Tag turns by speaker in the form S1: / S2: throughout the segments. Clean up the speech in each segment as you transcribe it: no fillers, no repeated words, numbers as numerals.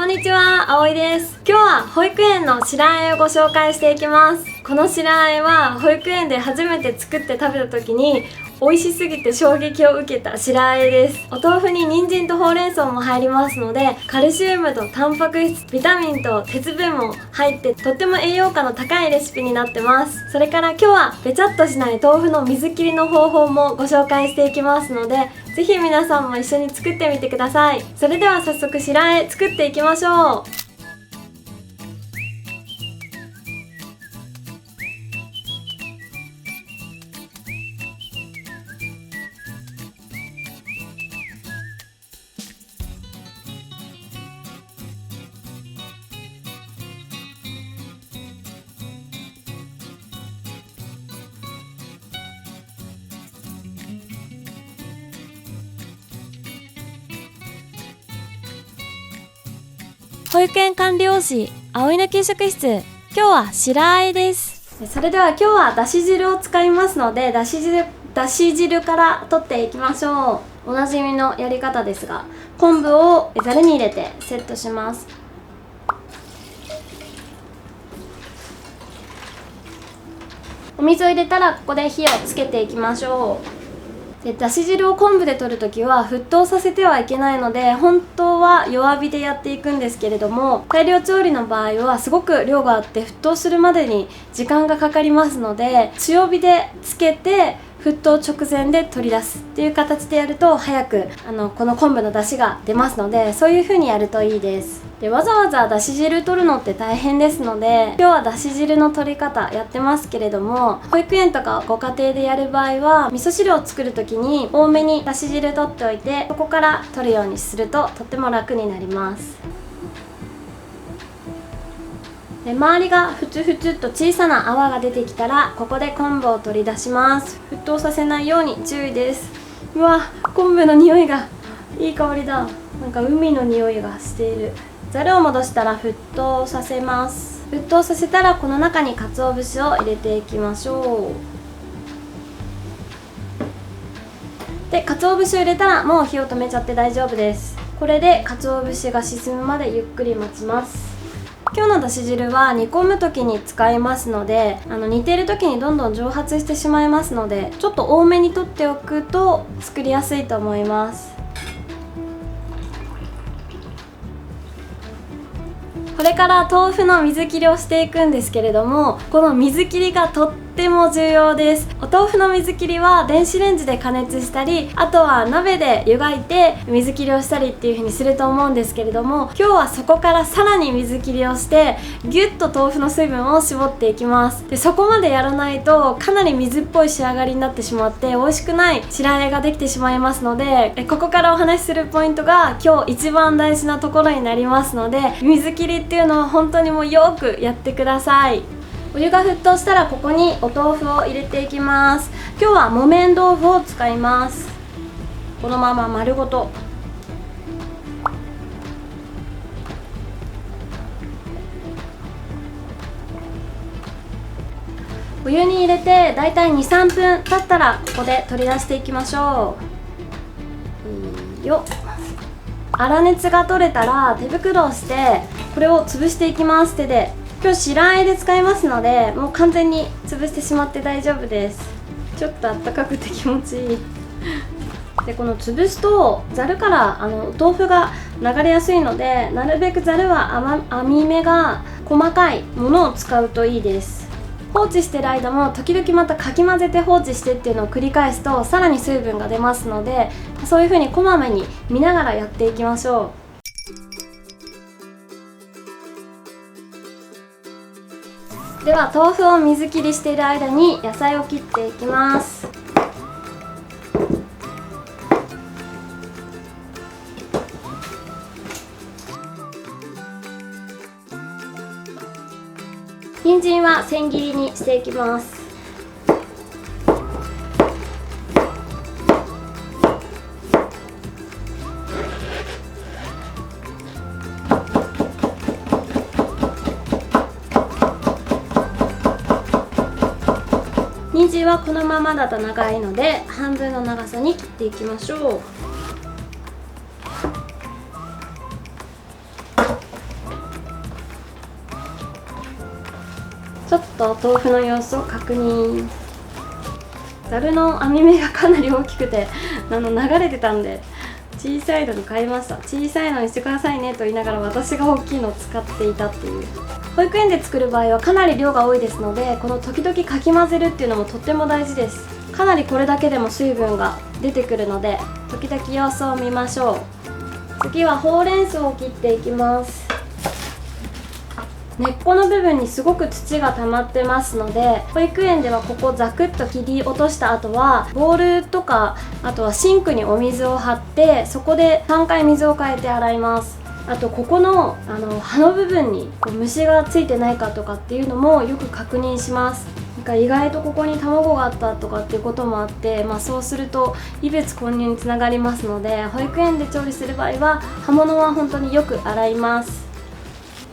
S1: んにちは、あおいです。今日は保育園の白あえをご紹介していきます。この白あえは保育園で初めて作って食べた時に美味しすぎて衝撃を受けた白あえです。お豆腐に人参とほうれん草も入りますので、カルシウムとタンパク質、ビタミンと鉄分も入ってとっても栄養価の高いレシピになってます。それから今日はべちゃっとしない豆腐の水切りの方法もご紹介していきますので、ぜひ皆さんも一緒に作ってみてください。それでは早速白あえ作っていきましょう。保育園管理栄養士葵の給食室、今日は白あえです。それでは今日はだし汁を使いますので、だし汁から取っていきましょう。おなじみのやり方ですが、昆布をざるに入れてセットします。お水を入れたらここで火をつけていきましょう。でだし汁を昆布で取るときは沸騰させてはいけないので、本当は弱火でやっていくんですけれども、大量調理の場合はすごく量があって沸騰するまでに時間がかかりますので、強火でつけて沸騰直前で取り出すっていう形でやると早くこの昆布の出汁が出ますので、そういう風にやるといいです。でわざわざだし汁取るのって大変ですので、今日はだし汁の取り方やってますけれども、保育園とかご家庭でやる場合は味噌汁を作る時に多めにだし汁取っておいて、そこから取るようにするととっても楽になります。で周りがふつふつと小さな泡が出てきたら、ここで昆布を取り出します。沸騰させないように注意です。うわ、昆布の匂いがいい香りだ。なんか海の匂いがしている。ざるを戻したら沸騰させます。沸騰させたらこの中に鰹節を入れていきましょう。で鰹節を入れたらもう火を止めちゃって大丈夫です。これで鰹節が沈むまでゆっくり待ちます。今日のだし汁は煮込む時に使いますので、煮ている時にどんどん蒸発してしまいますので、ちょっと多めに取っておくと作りやすいと思います。これから豆腐の水切りをしていくんですけれども、この水切りがとっても重要です。お豆腐の水切りは電子レンジで加熱したり、あとは鍋で湯がいて水切りをしたりっていう風にすると思うんですけれども、今日はそこからさらに水切りをしてギュッと豆腐の水分を絞っていきます。でそこまでやらないとかなり水っぽい仕上がりになってしまって美味しくない白あえができてしまいますので、ここからお話しするポイントが今日一番大事なところになりますので、水切りっていうのは本当にもうよくやってください。お湯が沸騰したらここにお豆腐を入れていきます。今日は木綿豆腐を使います。このまま丸ごと。お湯に入れてだいたい 2,3 分経ったらここで取り出していきましょう。よっ。粗熱が取れたら手袋をしてこれを潰していきます。手で。今日白あえで使いますので、もう完全に潰してしまって大丈夫です。ちょっとあったかくて気持ちいい。でこの潰すとざるからお豆腐が流れやすいので、なるべくざるは網目が細かいものを使うといいです。放置してる間も時々またかき混ぜて放置してっていうのを繰り返すとさらに水分が出ますので、そういう風にこまめに見ながらやっていきましょう。では豆腐を水切りしている間に野菜を切っていきます。人参は千切りにしていきます。人参はこのままだと長いので半分の長さに切っていきましょう。ちょっと豆腐の様子を確認。ざるの網目がかなり大きくて流れてたんで小さいのに買いました。小さいのにしてくださいねと言いながら私が大きいのを使っていたっていう。保育園で作る場合はかなり量が多いですので、この時々かき混ぜるっていうのもとっても大事です。かなりこれだけでも水分が出てくるので時々様子を見ましょう。次はほうれん草を切っていきます。根っこの部分にすごく土が溜まってますので、保育園ではここザクッと切り落とした後はボウルとかあとはシンクにお水を張ってそこで3回水を変えて洗います。あとここの葉の部分に虫がついてないかとかっていうのもよく確認します。意外とここに卵があったとかっていうこともあって、そうすると異物混入につながりますので、保育園で調理する場合は葉物は本当によく洗います。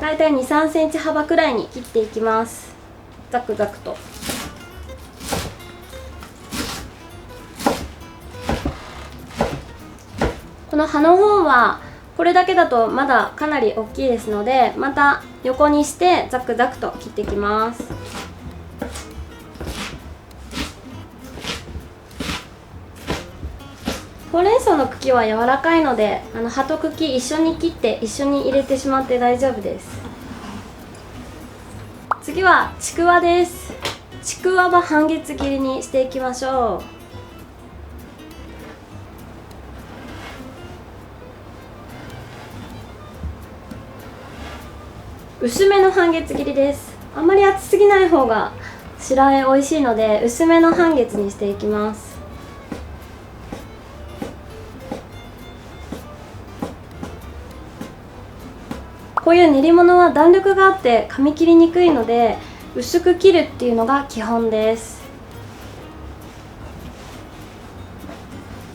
S1: だいたい 2,3 センチ幅くらいに切っていきます。ザクザクと。この葉の方はこれだけだとまだかなり大きいですので、また横にしてザクザクと切っていきます。ほうれん草の茎は柔らかいので葉と茎一緒に切って一緒に入れてしまって大丈夫です。次はちくわです。ちくわは半月切りにしていきましょう。薄めの半月切りです。あんまり厚すぎない方が白あえ美味しいので薄めの半月にしていきます。こういう練り物は弾力があって噛み切りにくいので薄く切るっていうのが基本です。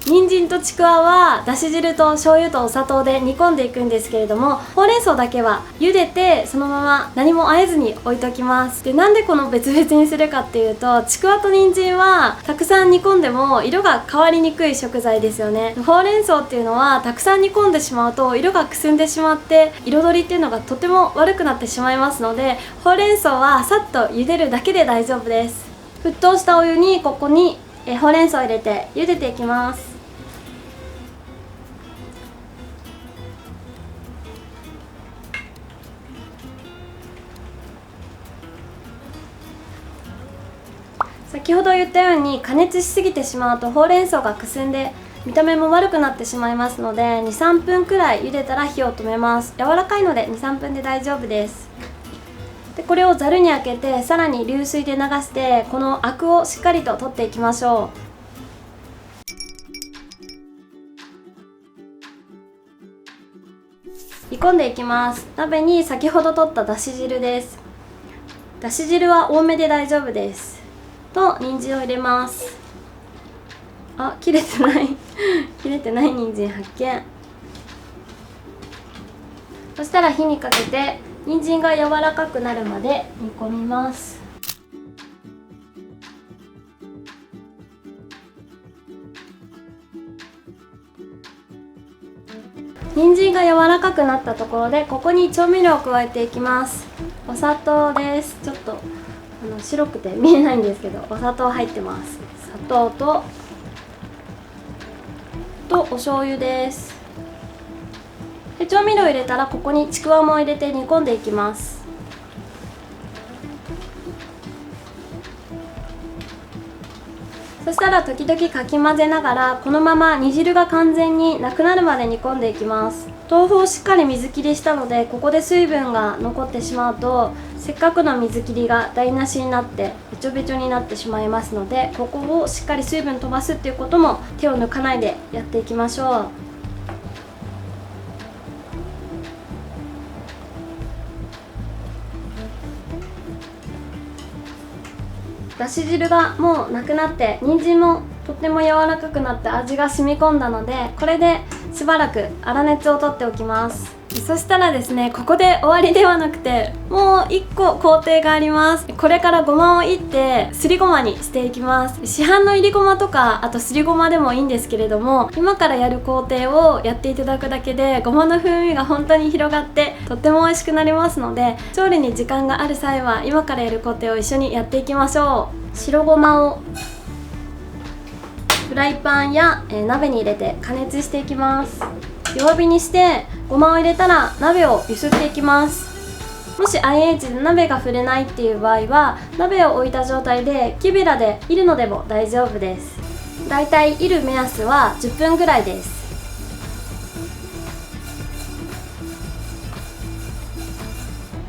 S1: 人参とちくわはだし汁と醤油とお砂糖で煮込んでいくんですけれども、ほうれん草だけは茹でてそのまま何も和えずに置いときます。で、なんでこの別々にするかっていうと、ちくわと人参はたくさん煮込んでも色が変わりにくい食材ですよね。ほうれん草っていうのはたくさん煮込んでしまうと色がくすんでしまって彩りっていうのがとても悪くなってしまいますので、ほうれん草はさっと茹でるだけで大丈夫です。沸騰したお湯にここにほうれん草を入れて茹でていきます。先ほど言ったように加熱しすぎてしまうとほうれん草がくすんで見た目も悪くなってしまいますので 2,3 分くらい茹でたら火を止めます。柔らかいので 2,3 分で大丈夫です。でこれをざるにあけてさらに流水で流してこのアクをしっかりと取っていきましょう。煮込んでいきます。鍋に先ほど取っただし汁です。だし汁は多めで大丈夫です。と人参を入れます。あ、切れてない切れてない人参発見。そしたら火にかけて人参が柔らかくなるまで煮込みます。人参が柔らかくなったところでここに調味料を加えていきます。お砂糖です。ちょっと白くて見えないんですけどお砂糖入ってます。砂糖とお醤油です。で調味料を入れたらここにちくわも入れて煮込んでいきます。そしたら時々かき混ぜながらこのまま煮汁が完全になくなるまで煮込んでいきます。豆腐をしっかり水切りしたのでここで水分が残ってしまうとせっかくの水切りが台無しになってべちょべちょになってしまいますので、ここをしっかり水分飛ばすっていうことも手を抜かないでやっていきましょう。だし汁がもうなくなって人参もとっても柔らかくなって味が染み込んだので、これでしばらく粗熱を取っておきます。そしたらですね、ここで終わりではなくてもう1個工程があります。これからごまをいってすりごまにしていきます。市販のいりごまとかあとすりごまでもいいんですけれども、今からやる工程をやっていただくだけでごまの風味が本当に広がってとっても美味しくなりますので、調理に時間がある際は今からやる工程を一緒にやっていきましょう。白ごまをフライパンや、鍋に入れて加熱していきます。弱火にしてごまを入れたら鍋を揺すっていきます。もし IH で鍋が触れないっていう場合は鍋を置いた状態で木べらで煎るのでも大丈夫です。だいたい煎る目安は10分ぐらいです。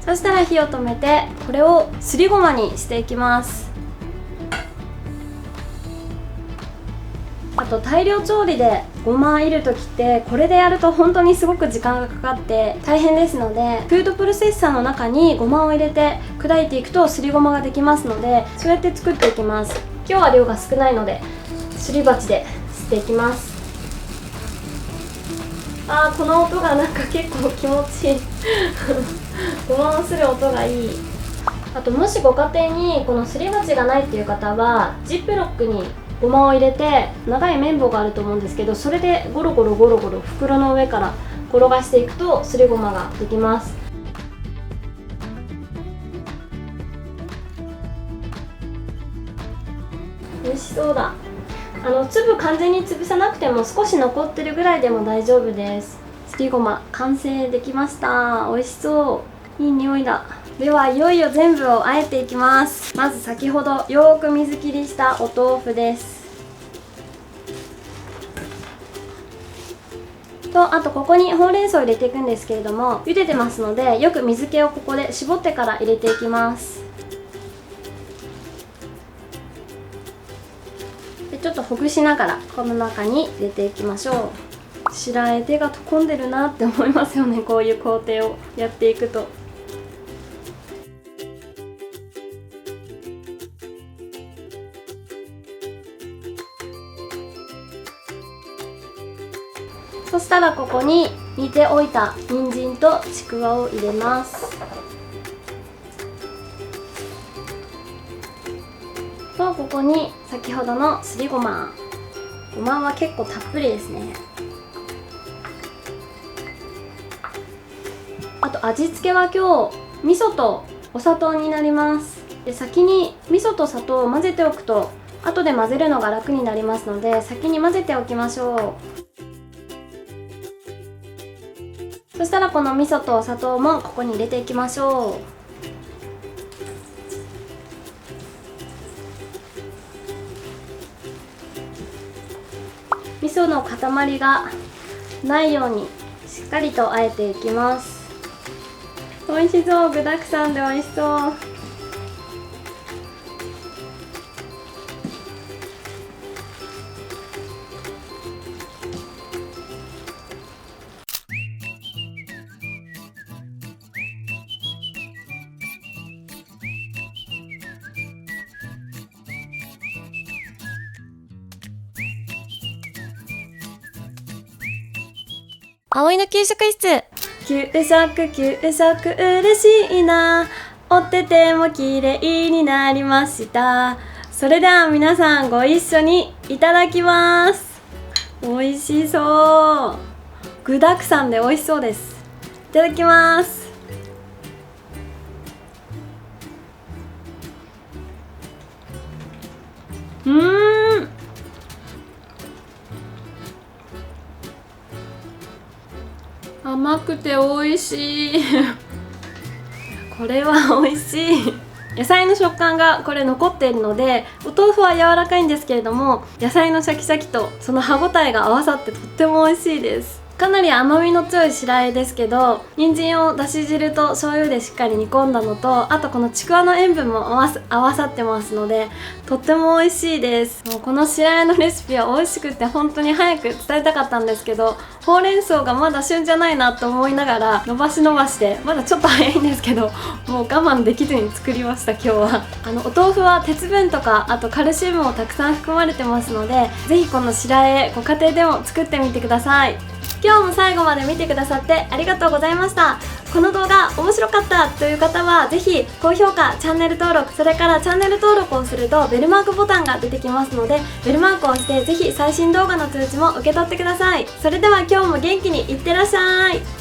S1: そしたら火を止めてこれをすりごまにしていきます。あと大量調理でごま煎る時ってこれでやると本当にすごく時間がかかって大変ですので、フードプロセッサーの中にごまを入れて砕いていくとすりごまができますので、そうやって作っていきます。今日は量が少ないのですり鉢ですっていきます。この音がなんか結構気持ちいいごまをする音がいい。あともしご家庭にこのすり鉢がないっていう方はジップロックにごまを入れて長い綿棒があると思うんですけど、それでゴロゴロゴロゴロ袋の上から転がしていくとすりごまができます。美味しそうだ。粒完全に潰さなくても少し残ってるぐらいでも大丈夫です。すりごま完成できました。美味しそう、いい匂いだ。ではいよいよ全部を和えていきます。まず先ほどよーく水切りしたお豆腐ですと、あとここにほうれん草を入れていくんですけれども、茹でてますのでよく水気をここで絞ってから入れていきます。でちょっとほぐしながらこの中に入れていきましょう。白あえ手が込んでるなって思いますよね、こういう工程をやっていくと。そしたらここに煮ておいた人参とちくわを入れます。とここに先ほどのすりごま、ごまは結構たっぷりですね。あと味付けは今日味噌とお砂糖になります。で先に味噌と砂糖を混ぜておくと後で混ぜるのが楽になりますので先に混ぜておきましょう。そしたらこの味噌とお砂糖もここに入れていきましょう。味噌の塊がないようにしっかりと和えていきます。美味しそう、具だくさんで美味しそう。葵の給食室。給食嬉しいな、折ってても綺麗になりました。それでは皆さんご一緒にいただきます。美味しそう、具だくさんで美味しそうです。いただきます。甘くて美味しいこれは美味しい。野菜の食感がこれ残っているので、お豆腐は柔らかいんですけれども野菜のシャキシャキとその歯ごたえが合わさってとっても美味しいです。かなり甘みの強い白あえですけど、人参をだし汁と醤油でしっかり煮込んだのと、あとこのちくわの塩分も合わさってますのでとっても美味しいです。もうこの白あえのレシピは美味しくて本当に早く伝えたかったんですけど、ほうれん草がまだ旬じゃないなと思いながら伸ばし伸ばしてまだちょっと早いんですけど、もう我慢できずに作りました。今日はお豆腐は鉄分とかあとカルシウムもたくさん含まれてますので、ぜひこの白あえご家庭でも作ってみてください。今日も最後まで見てくださってありがとうございました。この動画面白かったという方はぜひ高評価、チャンネル登録、それからチャンネル登録をするとベルマークボタンが出てきますので、ベルマークを押してぜひ最新動画の通知も受け取ってください。それでは今日も元気にいってらっしゃい。